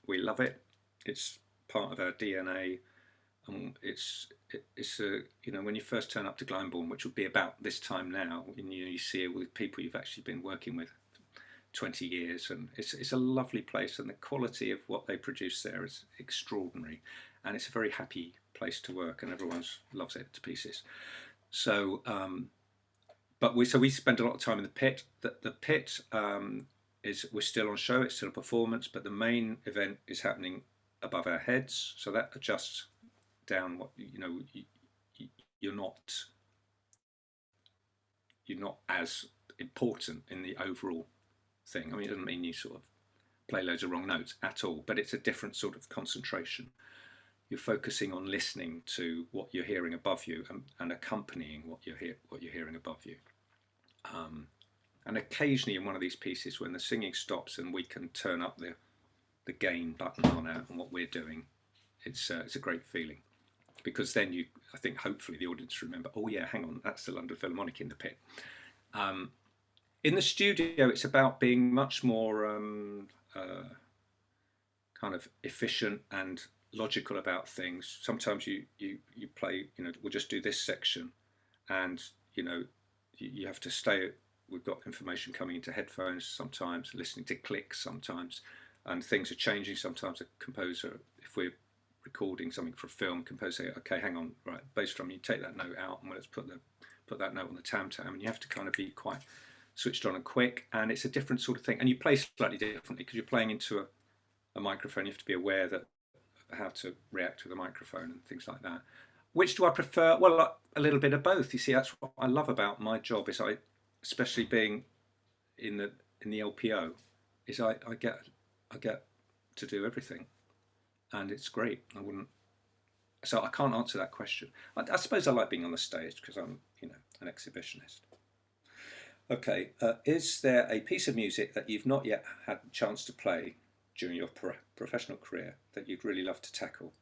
We love it. It's part of our DNA. It's you know, when you first turn up to Glyndebourne, which would be about this time now, and you see it with people you've actually been working with 20 years, and it's a lovely place, and the quality of what they produce there is extraordinary, and it's a very happy place to work, and everyone loves it to pieces. So but we spend a lot of time in the pit. The pit we're still on show, it's still a performance, but the main event is happening above our heads, so that adjusts down what, you know, you're not as important in the overall thing. I mean, it doesn't mean you sort of play loads of wrong notes at all, but it's a different sort of concentration. You're focusing on listening to what you're hearing above you, and accompanying what you're hearing above you. And occasionally in one of these pieces, when the singing stops and we can turn up the gain button on what we're doing, it's a great feeling, because then I think hopefully the audience remember, oh yeah, hang on, that's the London Philharmonic in the pit. In the studio, it's about being much more kind of efficient and logical about things. Sometimes you play, you know, we'll just do this section, and you know, you have to stay. We've got information coming into headphones sometimes, listening to clicks sometimes, and things are changing. Sometimes a composer, if we're recording something for a film, composer say, okay, hang on, right, bass drum, you take that note out, and let's put that note on the tam-tam, and you have to kind of be quite switched on and quick, and it's a different sort of thing, and you play slightly differently because you're playing into a microphone. You have to be aware that how to react to the microphone and things like that. Which do I prefer? Well, a little bit of both. You see, that's what I love about my job, is especially being in the LPO, is I get to do everything, and it's great. So I can't answer that question. I suppose I like being on the stage because I'm, you know, an exhibitionist. Okay, is there a piece of music that you've not yet had a chance to play during your professional career that you'd really love to tackle?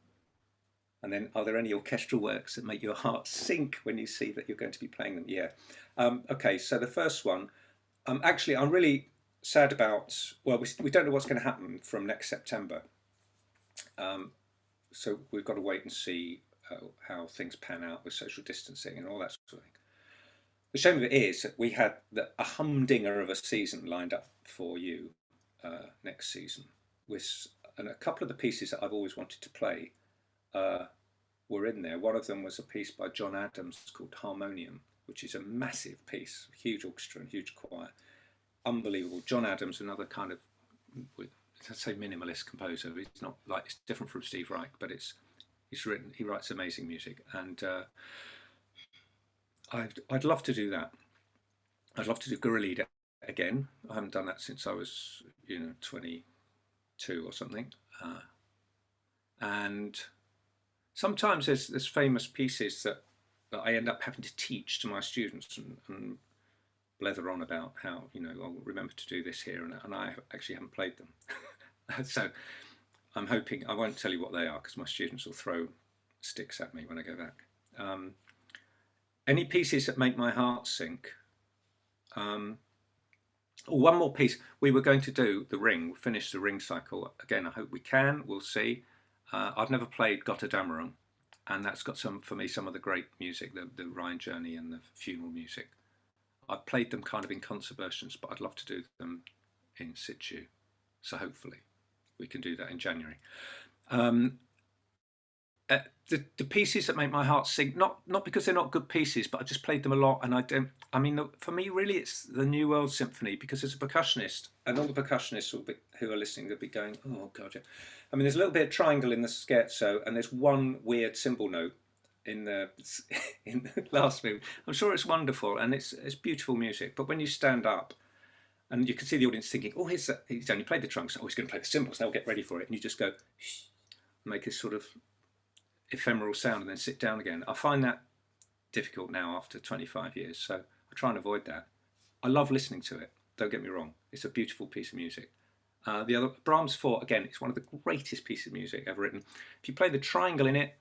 And then, are there any orchestral works that make your heart sink when you see that you're going to be playing them? Yeah. Okay, so the first one, actually, I'm really sad about, well, we don't know what's going to happen from next September. So we've got to wait and see how things pan out with social distancing and all that sort of thing. The shame of it is that we had a humdinger of a season lined up for you next season, and a couple of the pieces that I've always wanted to play were in there. One of them was a piece by John Adams called Harmonium, which is a massive piece, huge orchestra and huge choir, unbelievable. John Adams, another kind of, I'd say minimalist composer. It's not like, it's different from Steve Reich, but he writes amazing music, and I'd love to do that. I'd love to do Gurulida again. I haven't done that since I was 22 or something, and sometimes there's famous pieces that I end up having to teach to my students and blether on about how, I'll remember to do this here, and I actually haven't played them. So I'm hoping, I won't tell you what they are because my students will throw sticks at me when I go back. Any pieces that make my heart sink? One more piece. We were going to do the Ring, finish the Ring cycle. Again, I hope we can, we'll see. I've never played Götterdämmerung, and that's got for me, some of the great music, the Rhine Journey and the funeral music. I've played them kind of in concert versions, but I'd love to do them in situ. So hopefully we can do that in January. The pieces that make my heart sink, not because they're not good pieces, but I just played them a lot, and for me, really, it's the New World Symphony, because as a percussionist, and all the percussionists who are listening, they'll be going, oh god, yeah. There's a little bit of triangle in the scherzo, and there's one weird cymbal note in the last movement. I'm sure it's wonderful, and it's beautiful music, but when you stand up, and you can see the audience thinking, oh, he's only played the trunks, oh, he's going to play the cymbals, now get ready for it, and you just go, shh, make a sort of ephemeral sound and then sit down again. I find that difficult now after 25 years, so I try and avoid that. I love listening to it, don't get me wrong, it's a beautiful piece of music. The other, Brahms 4, again, it's one of the greatest pieces of music ever written. If you play the triangle in it,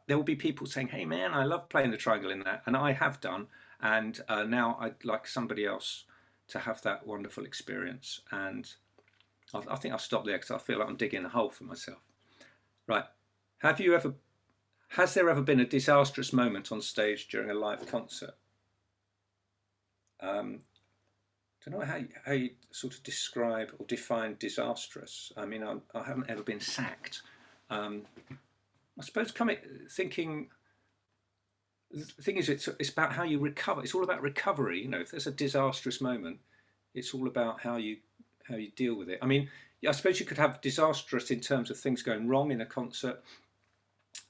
there will be people saying, hey man, I love playing the triangle in that, and I have done, and now I'd like somebody else to have that wonderful experience, and I think I'll stop there because I feel like I'm digging a hole for myself. Right, has there ever been a disastrous moment on stage during a live concert? I don't know how you sort of describe or define disastrous. I haven't ever been sacked. I suppose thinking, the thing is, it's about how you recover. It's all about recovery. If there's a disastrous moment, it's all about how you deal with it. I suppose you could have disastrous in terms of things going wrong in a concert.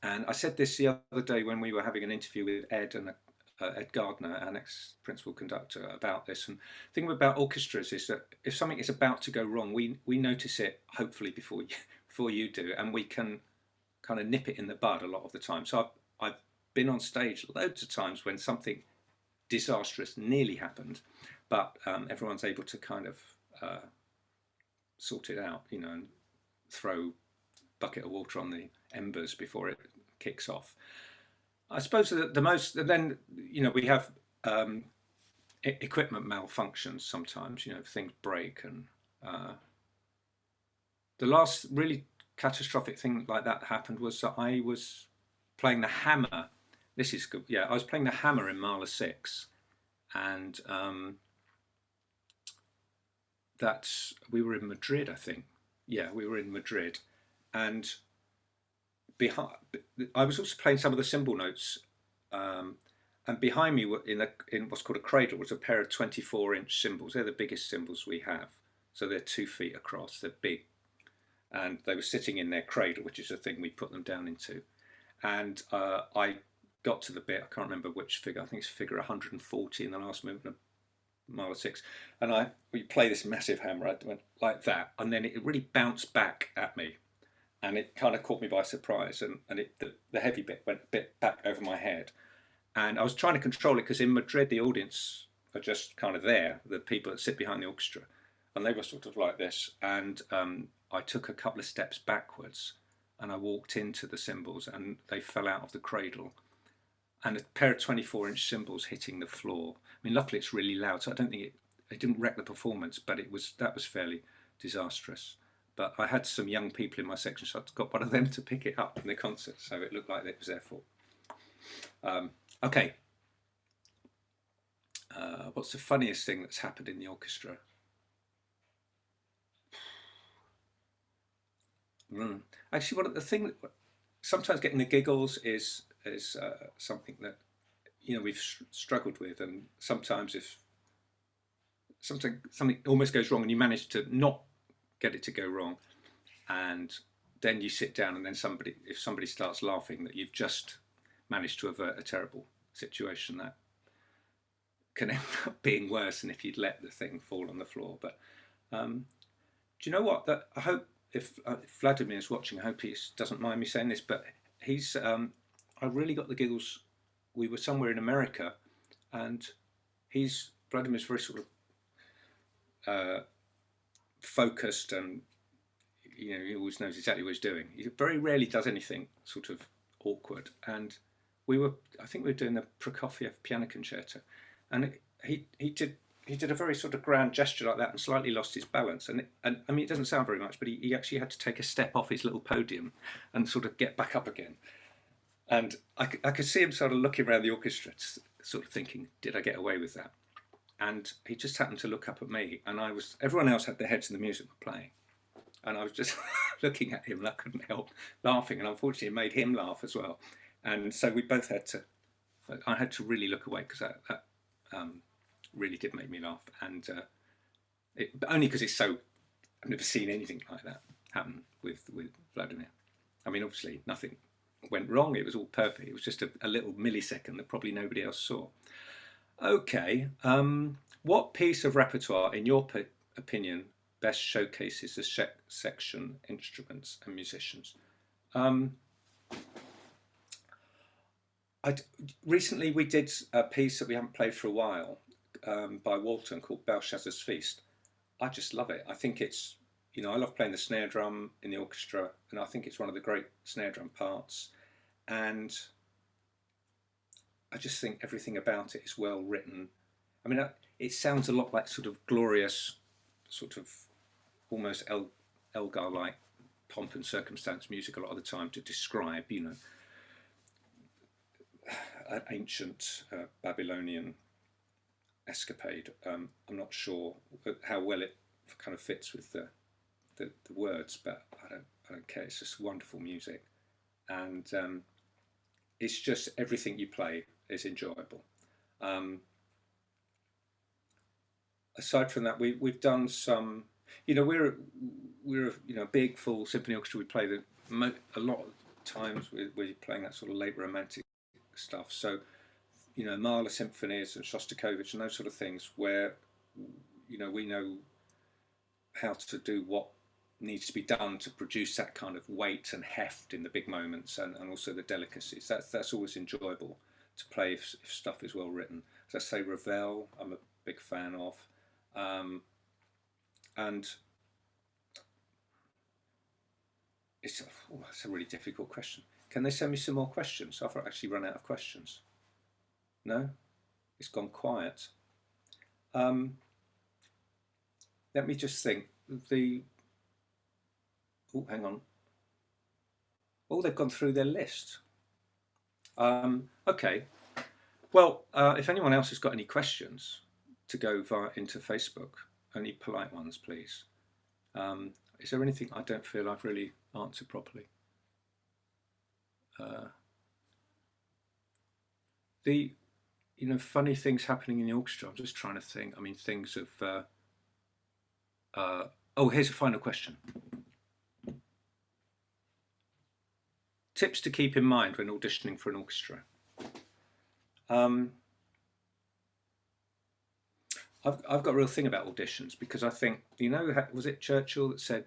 And I said this the other day when we were having an interview with Ed and Ed Gardner, our next principal conductor, about this. And the thing about orchestras is that if something is about to go wrong, we notice it hopefully before you do, and we can kind of nip it in the bud a lot of the time. So I've been on stage loads of times when something disastrous nearly happened, but everyone's able to kind of sort it out, and throw a bucket of water on the embers before it kicks off. I suppose that the most, and then we have equipment malfunctions sometimes. Things break, and the last really catastrophic thing like that happened was that I was playing the hammer. This is good. Yeah, I was playing the hammer in Mahler 6, and we were in Madrid, I think. Yeah, we were in Madrid, and I was also playing some of the cymbal notes, and behind me in what's called a cradle was a pair of 24-inch cymbals. They're the biggest cymbals we have, so they're 2 feet across. They're big, and they were sitting in their cradle, which is the thing we put them down into. And I got to the bit, I can't remember which figure, I think it's figure 140 in the last movement of Mahler 6, and we play this massive hammer. I went like that, and then it really bounced back at me, and it kind of caught me by surprise, and the heavy bit went a bit back over my head, and I was trying to control it because in Madrid the audience are just kind of there, the people that sit behind the orchestra, and they were sort of like this, and I took a couple of steps backwards, and I walked into the cymbals, and they fell out of the cradle, and a pair of 24-inch cymbals hitting the floor. Luckily it's really loud, so I don't think it didn't wreck the performance, but that was fairly disastrous. But I had some young people in my section, so I got one of them to pick it up in the concert, so it looked like it was their fault. Okay. What's the funniest thing that's happened in the orchestra? Actually, the thing that sometimes getting the giggles is is something that we've struggled with, and sometimes if something almost goes wrong and you manage to not get it to go wrong, and then you sit down and then if somebody starts laughing, that you've just managed to avert a terrible situation that can end up being worse than if you'd let the thing fall on the floor. But do you know what? That I hope if Vladimir's watching, I hope he doesn't mind me saying this, but he's I really got the giggles. We were somewhere in America, and Vladimir's very sort of focused, and he always knows exactly what he's doing. He very rarely does anything sort of awkward. And I think we were doing the Prokofiev piano concerto, and he did a very sort of grand gesture like that and slightly lost his balance. And I mean, it doesn't sound very much, but he actually had to take a step off his little podium and sort of get back up again. And I could see him sort of looking around the orchestra, sort of thinking, did I get away with that? And he just happened to look up at me, and everyone else had their heads in the music were playing. And I was just looking at him, and I couldn't help laughing. And unfortunately, it made him laugh as well. And so we both I had to really look away, because that really did make me laugh. And only because I've never seen anything like that happen with Vladimir. I mean, obviously, nothing went wrong. It was all perfect. It was just a little millisecond that probably nobody else saw. Okay. What piece of repertoire, in your opinion, best showcases the section, instruments and musicians? Recently we did a piece that we haven't played for a while by Walton called Belshazzar's Feast. I just love it. I think it's, I love playing the snare drum in the orchestra, and I think it's one of the great snare drum parts. And I just think everything about it is well written. I mean, it sounds a lot like sort of glorious, sort of almost Elgar-like pomp and circumstance music a lot of the time to describe, an ancient Babylonian escapade. I'm not sure how well it kind of fits with the words, but I don't care. It's just wonderful music, and it's just everything you play is enjoyable. Aside from that, we've done some. We're a big full symphony orchestra. We play a lot of times we're playing that sort of late romantic stuff. So, Mahler symphonies and Shostakovich and those sort of things where, we know how to do what needs to be done to produce that kind of weight and heft in the big moments, and also the delicacies. That's always enjoyable to play if stuff is well written. As I say, Ravel, I'm a big fan of. And it's a really difficult question. Can they send me some more questions? I've actually run out of questions. No? It's gone quiet. Let me just think. Hang on. Oh, they've gone through their list. Okay. Well, if anyone else has got any questions, to go into Facebook, only polite ones, please. Is there anything I don't feel I've really answered properly? The funny things happening in the orchestra. I'm just trying to think. I mean, things of. Oh, here's a final question. Tips to keep in mind when auditioning for an orchestra. I've got a real thing about auditions, because I think, was it Churchill that said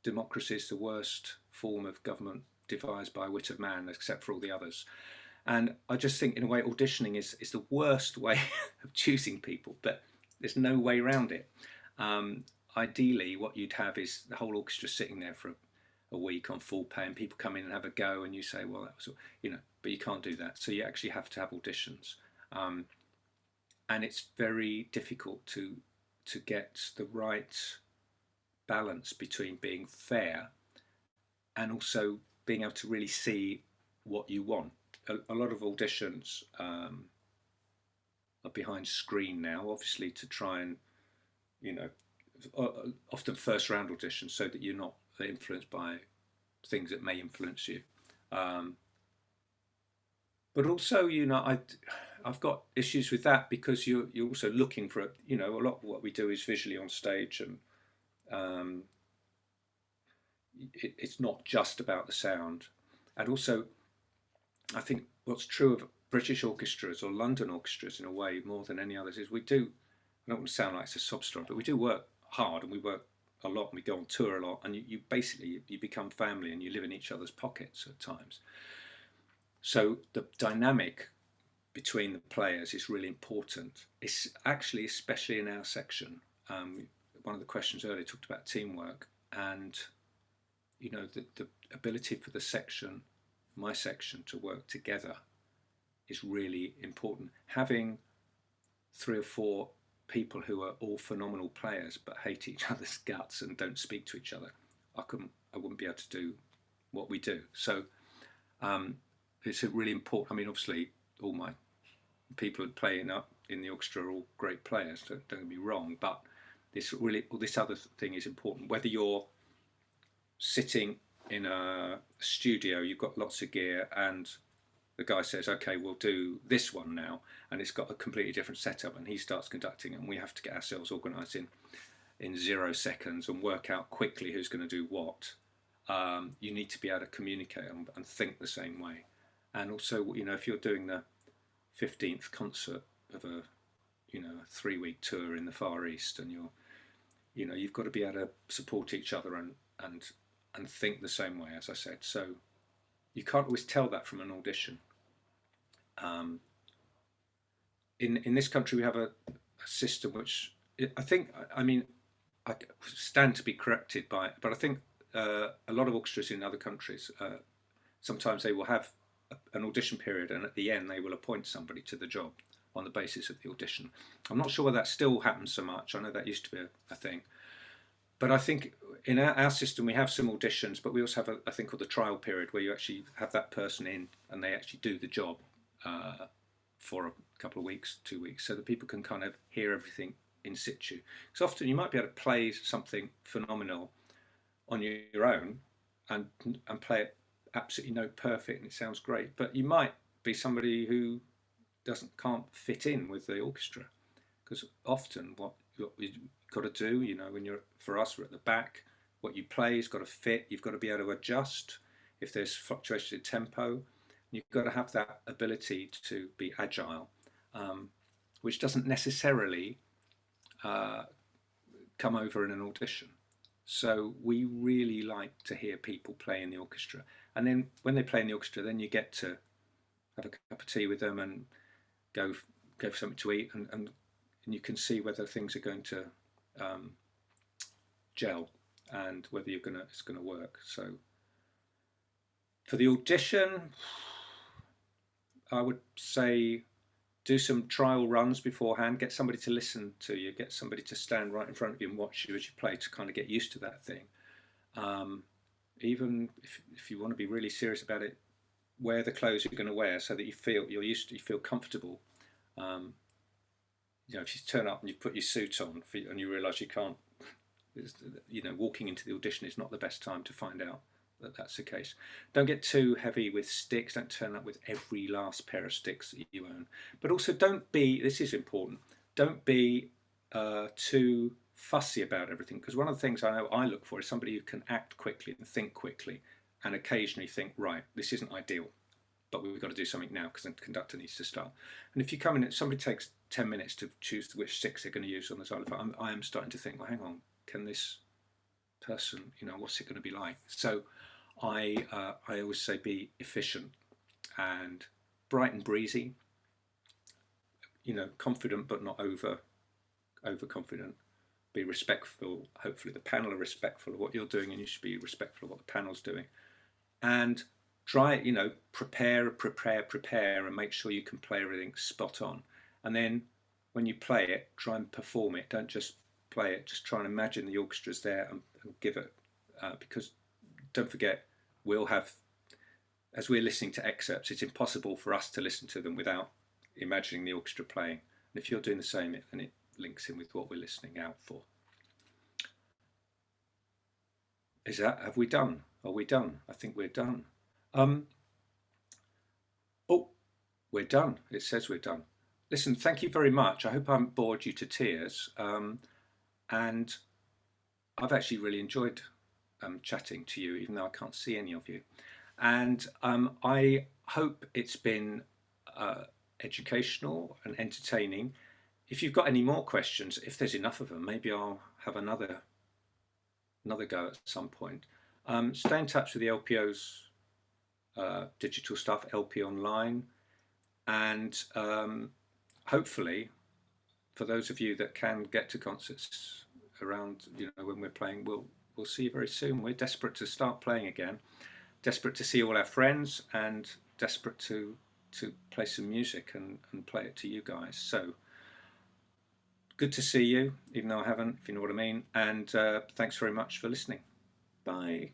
democracy is the worst form of government devised by wit of man, except for all the others. And I just think, in a way, auditioning is the worst way of choosing people, but there's no way around it. Ideally, what you'd have is the whole orchestra sitting there for a week on full pay, and people come in and have a go, and you say, well, that was, but you can't do that. So you actually have to have auditions. And it's very difficult to get the right balance between being fair and also being able to really see what you want. A lot of auditions are behind screen now, obviously, to try and, often first round auditions, so that you're not influenced by things that may influence you. but also, you know, I've got issues with that because you're also looking for, you know, a lot of what we do is visually on stage, and um, it's not just about the sound. And also, I think what's true of British orchestras or London orchestras in a way more than any others is we do, I don't want to sound like it's a sob story, but we do work hard and we work a lot and we go on tour a lot, and you basically you become family and you live in each other's pockets at times. So the dynamic between the players is really important. It's actually, especially in our section, one of the questions earlier talked about teamwork, and you know the ability for the section, my section, to work together is really important. Having 3 or 4 people who are all phenomenal players but hate each other's guts and don't speak to each other, I wouldn't be able to do what we do. So it's a really important. I mean, obviously, all my people playing up in the orchestra are all great players. Don't get me wrong, but this other thing is important. Whether you're sitting in a studio, you've got lots of gear, and the guy says, okay, we'll do this one now, and it's got a completely different setup, and he starts conducting, and we have to get ourselves organised in 0 seconds and work out quickly who's going to do what. You need to be able to communicate and think the same way. And also, you know, if you're doing the 15th concert of a, you know, a 3-week tour in the Far East, and you know, you've got to be able to support each other and think the same way, as I said. So you can't always tell that from an audition. In this country, we have a system which I think, I mean, I stand to be corrected by it, but I think a lot of orchestras in other countries, sometimes they will have an audition period, and at the end they will appoint somebody to the job on the basis of the audition. I'm not sure whether that still happens so much. I know that used to be a thing. But I think in our system we have some auditions, but we also have a thing called the trial period, where you actually have that person in and they actually do the job for a couple of weeks, 2 weeks, so that people can kind of hear everything in situ. Because often you might be able to play something phenomenal on your own and play it absolutely note perfect and it sounds great, but you might be somebody who can't fit in with the orchestra, because often what you've got to do, you know, when for us, we're at the back, what you play has got to fit. You've got to be able to adjust if there's fluctuation in tempo. You've got to have that ability to be agile, which doesn't necessarily come over in an audition. So we really like to hear people play in the orchestra, and then when they play in the orchestra, then you get to have a cup of tea with them and go for something to eat, and you can see whether things are going to gel and whether it's going to work. So for the audition, I would say do some trial runs beforehand, get somebody to listen to you, get somebody to stand right in front of you and watch you as you play, to kind of get used to that thing. Even if you want to be really serious about it, wear the clothes you're going to wear so that you feel you feel comfortable. You know, if you turn up and you put your suit on and you realise you can't, you know, walking into the audition is not the best time to find out that that's the case. Don't get too heavy with sticks. Don't turn up with every last pair of sticks that you own. But also don't be, this is important, don't be too fussy about everything, because one of the things I know I look for is somebody who can act quickly and think quickly and occasionally think, right, this isn't ideal, but we've got to do something now because the conductor needs to start. And if you come in, if somebody takes 10 minutes to choose which sticks they're going to use on the xylophone, I am starting to think, well, hang on, can this person, you know, what's it going to be like? So I always say be efficient and bright and breezy, you know, confident but not overconfident. Be respectful. Hopefully the panel are respectful of what you're doing, and you should be respectful of what the panel's doing. And try, you know, prepare, and make sure you can play everything spot on. And then when you play it, try and perform it. Don't just play it. Just try and imagine the orchestra's there and give it. Because don't forget, we'll have, as we're listening to excerpts, it's impossible for us to listen to them without imagining the orchestra playing. And if you're doing the same, then it links in with what we're listening out for. Have we done? Are we done? I think we're done. Oh, we're done. It says we're done. Listen, thank you very much. I hope I haven't bored you to tears. And I've actually really enjoyed chatting to you, even though I can't see any of you. And I hope it's been educational and entertaining. If you've got any more questions, if there's enough of them, maybe I'll have another go at some point. Stay in touch with the LPO's digital stuff, LP Online, and hopefully, for those of you that can get to concerts around, when we're playing, we'll see you very soon. We're desperate to start playing again, desperate to see all our friends, and desperate to play some music and play it to you guys. So good to see you, even though I haven't, if you know what I mean. And thanks very much for listening. Bye.